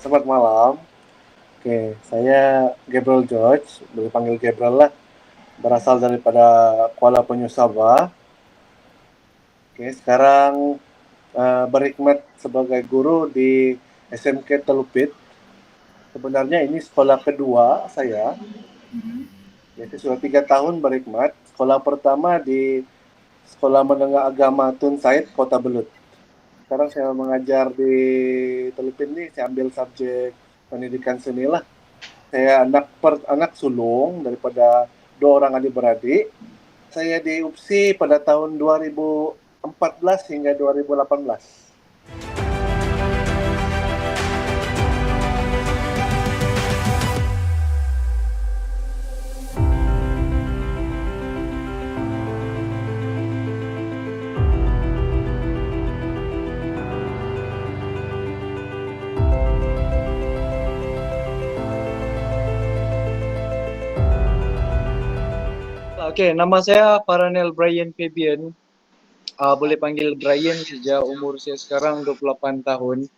Selamat malam. Oke, saya Gabriel George, boleh panggil Gabriel lah. Berasal daripada Kuala Penyu, Sabah. Oke, sekarang berkhidmat sebagai guru di SMK Telupit. Sebenarnya ini sekolah kedua saya. Jadi sudah 3 tahun berkhidmat. Sekolah pertama di Sekolah Menengah Agama Tun Said, Kota Belut. Sekarang saya mengajar di Telupit ini, saya ambil subjek pendidikan seni lah. Saya anak sulung daripada 2 orang adik-beradik. Saya di UPSI pada tahun 2014 hingga 2018. Oke, nama saya Paranel Brian Fabian. Boleh panggil Brian sejak umur saya sekarang 28 tahun.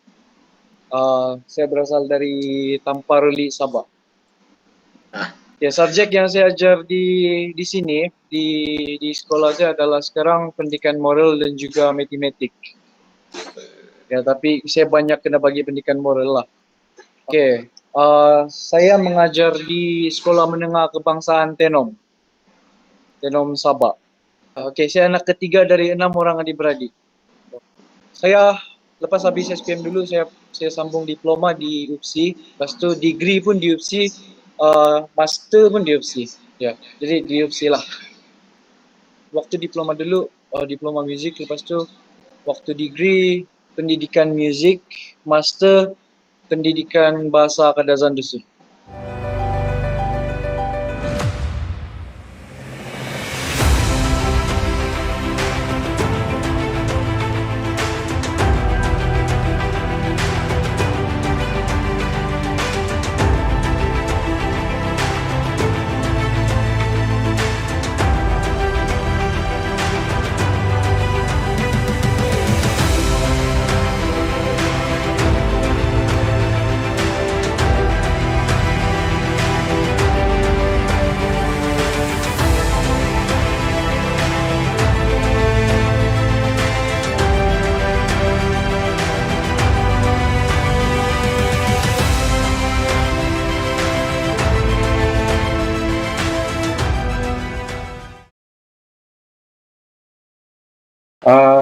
Saya berasal dari Tampareli, Sabah. Ya, subjek yang saya ajar di sini di sekolah saya adalah sekarang pendidikan moral dan juga matematik. Ya, tapi saya banyak kena bagi pendidikan moral lah. Oke, saya mengajar di Sekolah Menengah Kebangsaan Tenom Sabah. Oke, saya anak ketiga dari 6 orang adik-beradik. Saya lepas habis SPM dulu saya sambung diploma di UPSI, lepas tu degree pun di UPSI, master pun di UPSI. Ya, jadi di UPSI lah. Waktu diploma dulu diploma music, lepas tu waktu degree pendidikan music, master pendidikan bahasa Kadazan Dusun.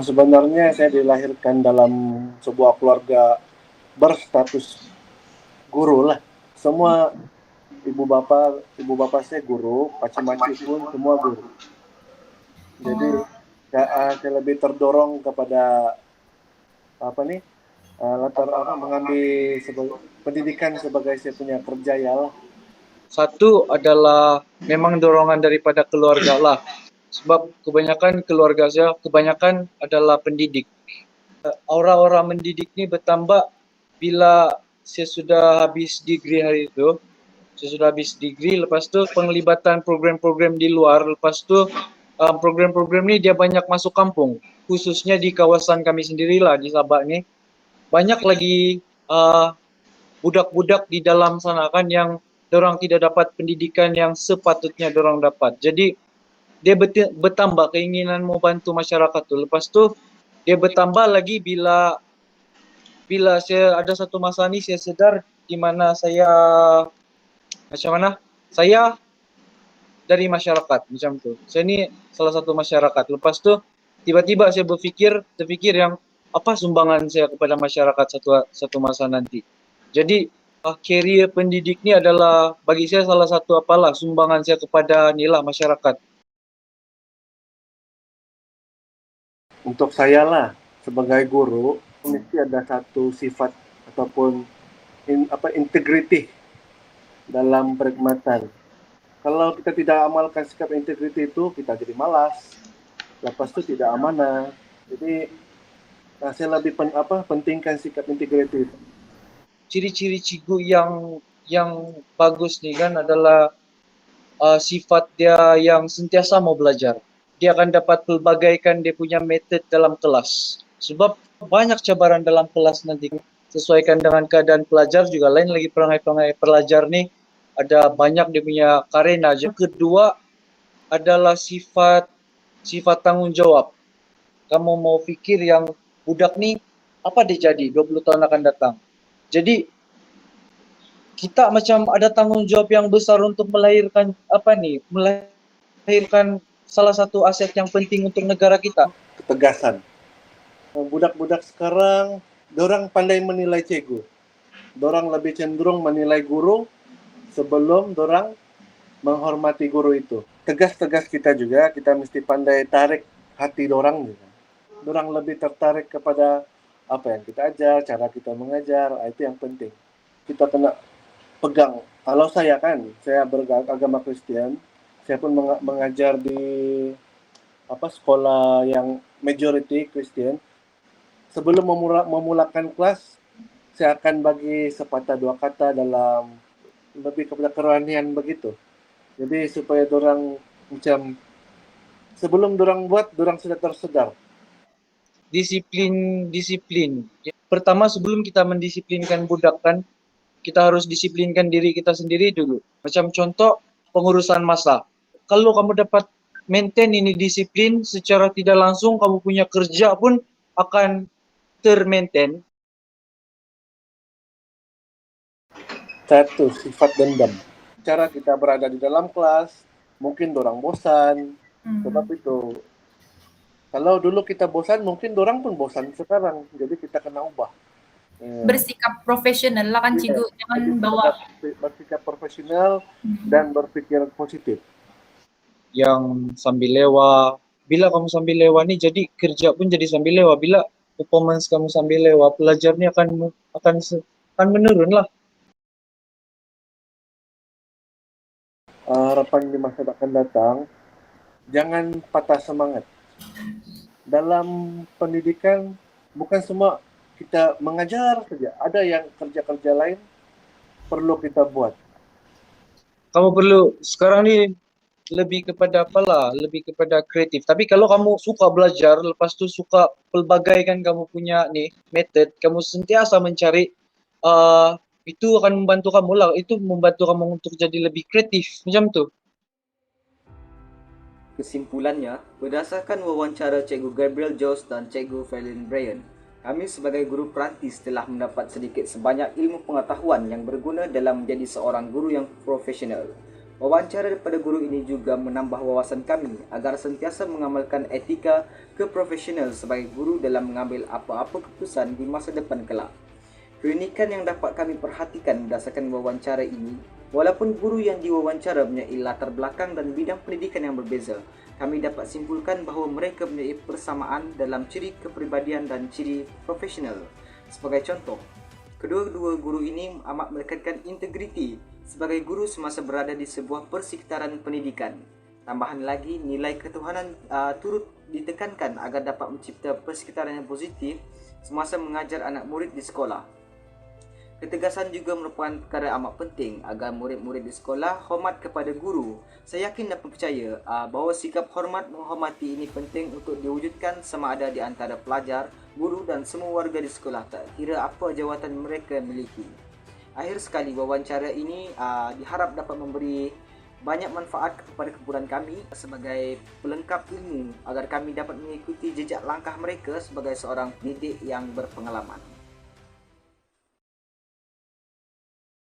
Sebenarnya saya dilahirkan dalam sebuah keluarga berstatus guru lah. Semua ibu bapak saya guru, paci-maci pun semua guru. Jadi saya lebih terdorong kepada mengambil pendidikan sebagai saya punya kerja ya lah. Satu adalah memang dorongan daripada keluarga lah. Sebab kebanyakan keluarga saya adalah pendidik. Aura-aura mendidik ni bertambah bila saya sudah habis degree hari itu. Saya sudah habis degree, lepas tu penglibatan program-program di luar, lepas tu program-program ni dia banyak masuk kampung, khususnya di kawasan kami sendirilah di Sabah ni. Banyak lagi budak-budak di dalam sana kan yang dorang tidak dapat pendidikan yang sepatutnya dorang dapat. Jadi dia bertambah keinginan mau bantu masyarakat tu. Lepas tu dia bertambah lagi bila saya ada satu masa ni saya sedar di mana saya dari masyarakat macam tu. Saya ni salah satu masyarakat. Lepas tu tiba-tiba saya terfikir yang apa sumbangan saya kepada masyarakat satu masa nanti. Jadi career pendidik ni adalah bagi saya salah satu sumbangan saya kepada masyarakat. Untuk saya lah sebagai guru mesti ada satu sifat ataupun integriti dalam perkhidmatan. Kalau kita tidak amalkan sikap integriti itu, kita jadi malas. Lepas itu tidak amanah. Jadi saya lebih pentingkan sikap integriti itu. Ciri-ciri cikgu yang bagus ni kan adalah sifat dia yang sentiasa mau belajar. Dia akan dapat pelbagaikan dia punya metode dalam kelas. Sebab banyak cabaran dalam kelas nanti. sesuaikan dengan keadaan pelajar juga lain lagi perangai-perangai pelajar nih ada banyak dia punya karena. Yang kedua adalah sifat tanggung jawab. Kamu mau pikir yang budak nih apa dia jadi 20 tahun akan datang. Jadi kita macam ada tanggung jawab yang besar untuk melahirkan melahirkan salah satu aset yang penting untuk negara kita. Ketegasan. Budak-budak sekarang, dorang pandai menilai cikgu. Dorang lebih cenderung menilai guru sebelum dorang menghormati guru itu. Tegas-tegas kita juga, kita mesti pandai tarik hati dorang juga. Dorang lebih tertarik kepada apa yang kita ajar, cara kita mengajar, itu yang penting. Kita kena pegang. Kalau saya beragama Kristen, saya pun mengajar di sekolah yang majority Kristen. Sebelum memulakan kelas, saya akan bagi sepatah dua kata dalam lebih kepada kerohanian begitu. Jadi supaya dorang macam sebelum dorang buat, dorang sudah tersedar. Disiplin. Pertama sebelum kita mendisiplinkan budak kan, kita harus disiplinkan diri kita sendiri dulu. Macam contoh pengurusan masa. Kalau kamu dapat maintain ini disiplin, secara tidak langsung kamu punya kerja pun akan termaintain. Satu, sifat dendam. Cara kita berada di dalam kelas, mungkin dorang bosan. Sebab itu, kalau dulu kita bosan, mungkin dorang pun bosan sekarang. Jadi kita kena ubah. Bersikap profesional lah kan, Cikgu. Jangan bawa bersikap profesional dan berpikir positif. Yang sambil lewa, bila kamu sambil lewa nih, jadi kerja pun jadi sambil lewa. Bila performance kamu sambil lewa, pelajarnya akan menurun lah. Harapan di masa akan datang, jangan patah semangat. Dalam pendidikan, bukan semua kita mengajar saja. Ada yang kerja-kerja lain perlu kita buat. Kamu perlu sekarang nih lebih kepada apalah, lebih kepada kreatif. Tapi kalau kamu suka belajar, lepas tu suka pelbagai kan kamu punya nih method, kamu sentiasa mencari, itu akan membantu kamu lah. Itu membantu kamu untuk jadi lebih kreatif macam tu. Kesimpulannya, berdasarkan wawancara Cikgu Gabriel Jones dan Cikgu Felin Bryan, kami sebagai guru perantis telah mendapat sedikit sebanyak ilmu pengetahuan yang berguna dalam menjadi seorang guru yang profesional. Wawancara daripada guru ini juga menambah wawasan kami agar sentiasa mengamalkan etika keprofesional sebagai guru dalam mengambil apa-apa keputusan di masa depan kelak. Keunikan yang dapat kami perhatikan berdasarkan wawancara ini, walaupun guru yang diwawancara mempunyai latar belakang dan bidang pendidikan yang berbeza, kami dapat simpulkan bahawa mereka mempunyai persamaan dalam ciri kepribadian dan ciri profesional. Sebagai contoh, kedua-dua guru ini amat menekankan integriti sebagai guru semasa berada di sebuah persekitaran pendidikan. Tambahan lagi, nilai ketuhanan turut ditekankan agar dapat mencipta persekitaran yang positif semasa mengajar anak murid di sekolah. Ketegasan juga merupakan perkara amat penting agar murid-murid di sekolah hormat kepada guru. Saya yakin dan percaya bahawa sikap hormat menghormati ini penting untuk diwujudkan sama ada di antara pelajar, guru dan semua warga di sekolah, tak kira apa jawatan mereka miliki. Akhir sekali, wawancara ini diharap dapat memberi banyak manfaat kepada kumpulan kami sebagai pelengkap ilmu agar kami dapat mengikuti jejak langkah mereka sebagai seorang pendidik yang berpengalaman.